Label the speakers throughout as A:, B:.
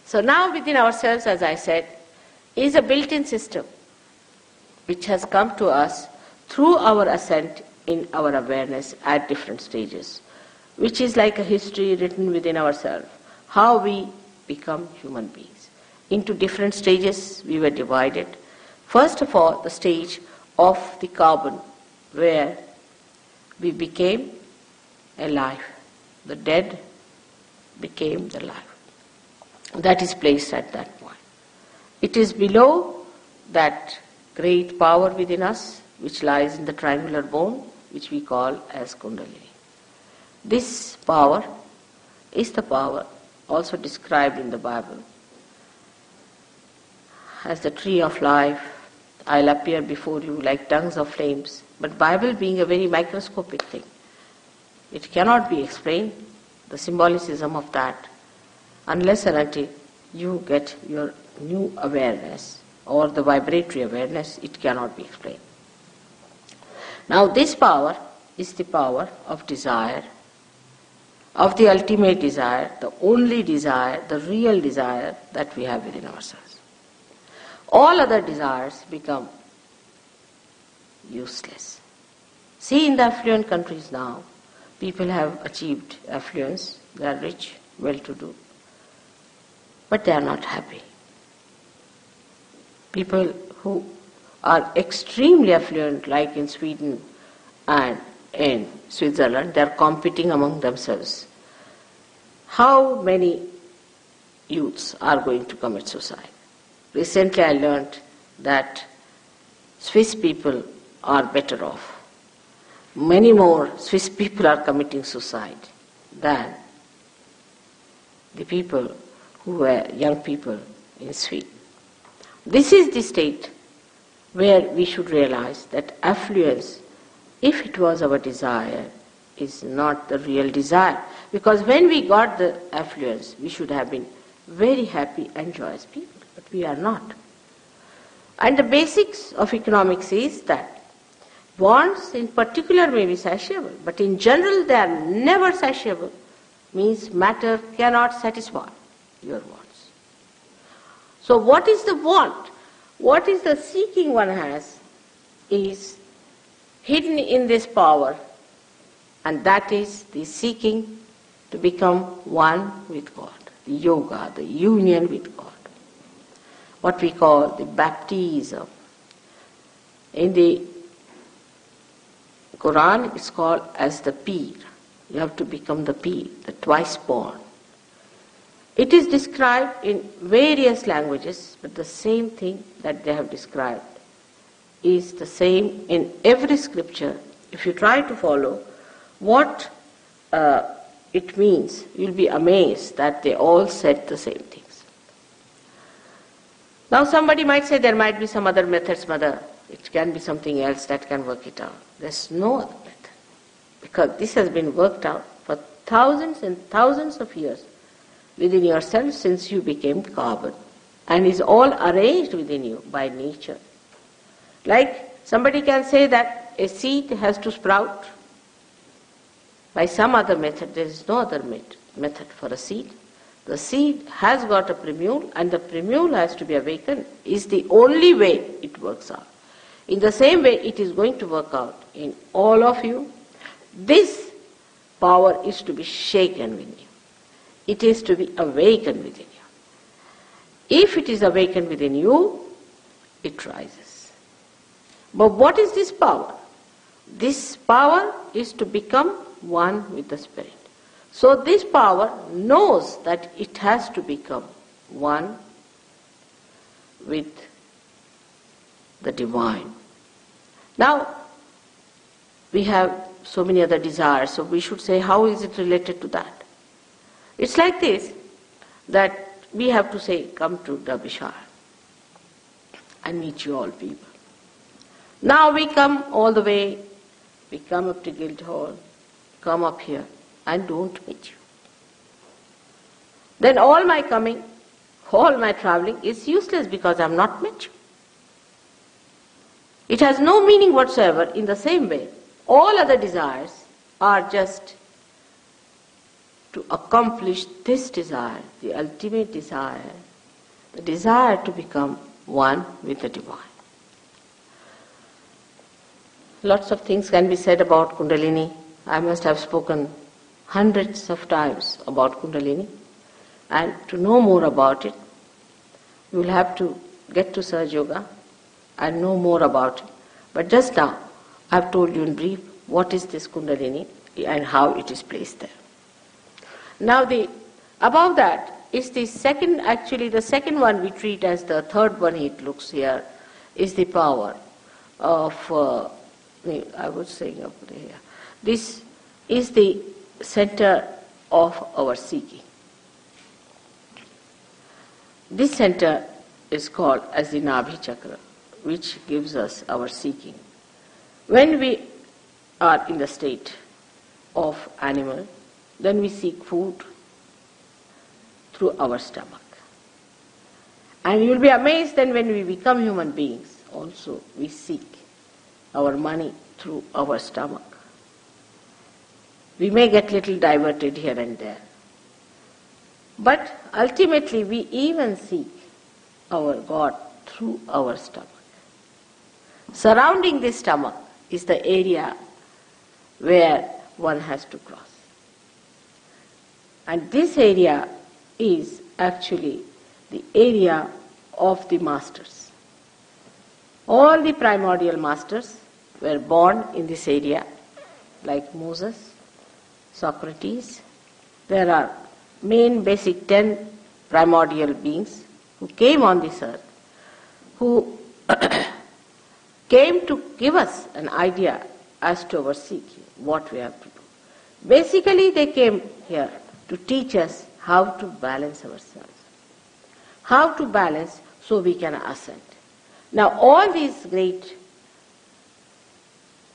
A: So now within ourselves, as I said, is a built-in system which has come to us through our ascent in our awareness at different stages, which is like a history written within ourselves, how we become human beings. Into different stages we were divided. First of all, the stage of the carbon, where we became alive. The dead became the life. That is placed at that point. It is below that great power within us, which lies in the triangular bone, which we call as Kundalini. This power is the power also described in the Bible as the tree of life. I'll appear before you like tongues of flames. But Bible being a very microscopic thing, it cannot be explained, the symbolicism of that, unless and until you get your new awareness or the vibratory awareness, it cannot be explained. Now this power is the power of desire, of the ultimate desire, the only desire, the real desire that we have within ourselves. All other desires become useless. See, in the affluent countries now, people have achieved affluence, they are rich, well-to-do, but they are not happy. People who are extremely affluent, like in Sweden and in Switzerland, they are competing among themselves. How many youths are going to commit suicide? Recently I learned that Swiss people are better off. Many more Swiss people are committing suicide than the people who were young people in Sweden. This is the state where we should realize that affluence, if it was our desire, is not the real desire. Because when we got the affluence, we should have been very happy and joyous people, but we are not. And the basics of economics is that wants in particular may be satiable, but in general they are never satiable, means matter cannot satisfy your wants. So what is the want? What is the seeking one has is hidden in this power, and that is the seeking to become one with God, the yoga, the union with God, what we call the baptism. In the Quran it's called as the Pir. You have to become the Pir, the twice born. It is described in various languages, but the same thing that they have described is the same in every scripture. If you try to follow what it means, you'll be amazed that they all said the same things. Now somebody might say there might be some other methods, Mother. It can be something else that can work it out. There's no other method, because this has been worked out for thousands and thousands of years within yourself since you became carbon, and is all arranged within you by nature. Like somebody can say that a seed has to sprout by some other method. There is no other method for a seed. The seed has got a primule, and the primule has to be awakened, is the only way it works out. In the same way it is going to work out in all of you. This power is to be shaken within you. It is to be awakened within you. If it is awakened within you, it rises. But what is this power? This power is to become one with the Spirit. So this power knows that it has to become one with the divine. Now, we have so many other desires, so we should say, how is it related to that? It's like this, that we have to say, come to Derbyshire and meet you all people. Now we come all the way, we come up to Guildhall, come up here, and don't meet you. Then all my coming, all my travelling is useless because I have not met you. It has no meaning whatsoever. In the same way, all other desires are just to accomplish this desire, the ultimate desire, the desire to become one with the divine. Lots of things can be said about Kundalini. I must have spoken hundreds of times about Kundalini. And to know more about it, you will have to get to Sahaja Yoga and know more about it. But just now, I have told you in brief what is this Kundalini and how it is placed there. Now above that is the second one we treat as the third one, it looks here, is the power of, I was saying up there, this is the center of our seeking. This center is called as the Nabhi Chakra, which gives us our seeking. When we are in the state of animal, then we seek food through our stomach. And you will be amazed then when we become human beings, also we seek our money through our stomach. We may get little diverted here and there. But ultimately we even seek our God through our stomach. Surrounding this stomach is the area where one has to cross. And this area is actually the area of the masters. All the primordial masters were born in this area, like Moses, Socrates. There are main basic 10 primordial beings who came on this earth, who came to give us an idea as to our seeking, what we have to do. Basically, they came here to teach us how to balance ourselves. How to balance so we can ascend. Now, all these great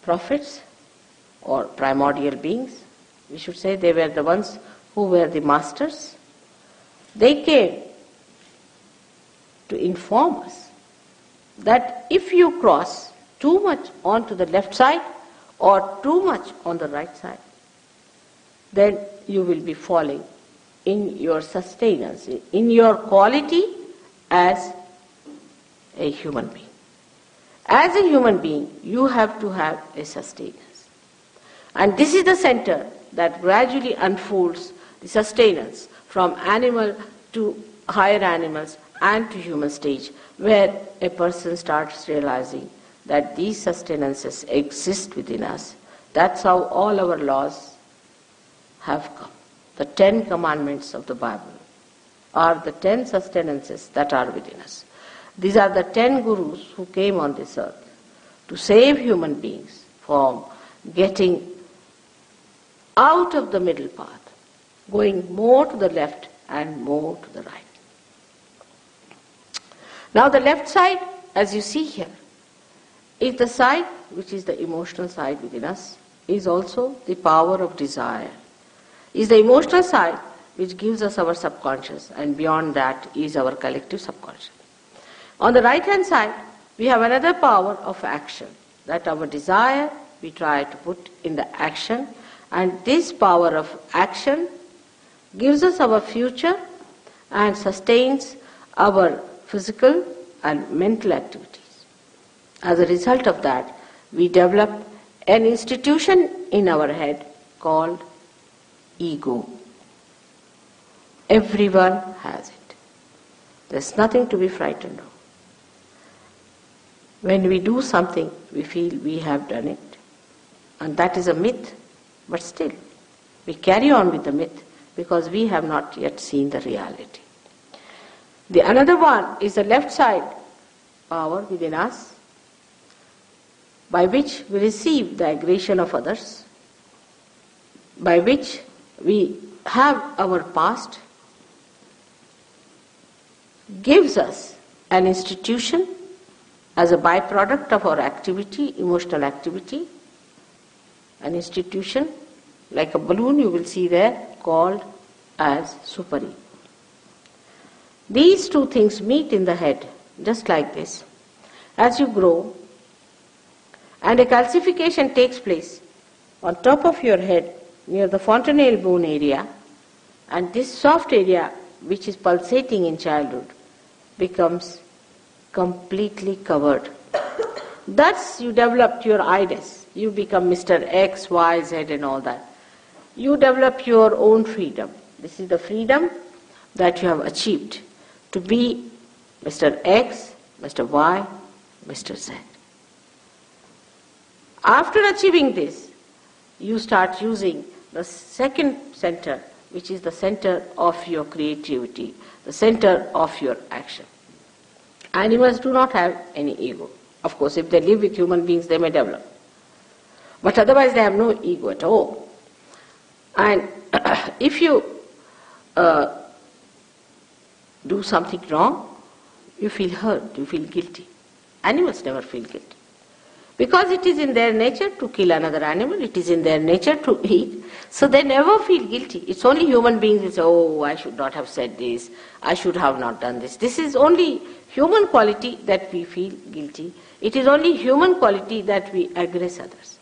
A: prophets or primordial beings, we should say they were the ones who were the masters. They came to inform us that if you cross too much onto the left side or too much on the right side, then you will be falling in your sustenance, in your quality as a human being. As a human being, you have to have a sustenance. And this is the center that gradually unfolds the sustenance from animal to higher animals and to human stage, where a person starts realizing that these sustenances exist within us. That's how all our laws have come. The 10 commandments of the Bible are the 10 sustenances that are within us. These are the 10 gurus who came on this earth to save human beings from getting out of the middle path, going more to the left and more to the right. Now the left side, as you see here, is the side which is the emotional side within us, is also the power of desire. Is the emotional side which gives us our subconscious, and beyond that is our collective subconscious. On the right hand side, we have another power of action, that our desire we try to put in the action, and this power of action gives us our future and sustains our physical and mental activities. As a result of that, we develop an institution in our head called ego. Everyone has it. There's nothing to be frightened of. When we do something, we feel we have done it. And that is a myth, but still, we carry on with the myth because we have not yet seen the reality. The another one is the left side power within us, by which we receive the aggression of others, by which we have our past, gives us an institution as a byproduct of our activity, emotional activity, an institution like a balloon you will see there called as supari. These two things meet in the head just like this. As you grow and a calcification takes place on top of your head near the fontanelle bone area, And this soft area, which is pulsating in childhood, becomes completely covered. Thus you developed your I-ness. You become Mr. X, Y, Z and all that. You develop your own freedom. This is the freedom that you have achieved to be Mr. X, Mr. Y, Mr. Z. After achieving this, you start using the second center, which is the center of your creativity, the center of your action. Animals do not have any ego. Of course, if they live with human beings, they may develop. But otherwise, they have no ego at all. And if you do something wrong, you feel hurt, you feel guilty. Animals never feel guilty. Because it is in their nature to kill another animal, it is in their nature to eat, so they never feel guilty. It's only human beings who say, oh, I should not have said this, I should have not done this. This is only human quality that we feel guilty. It is only human quality that we aggress others.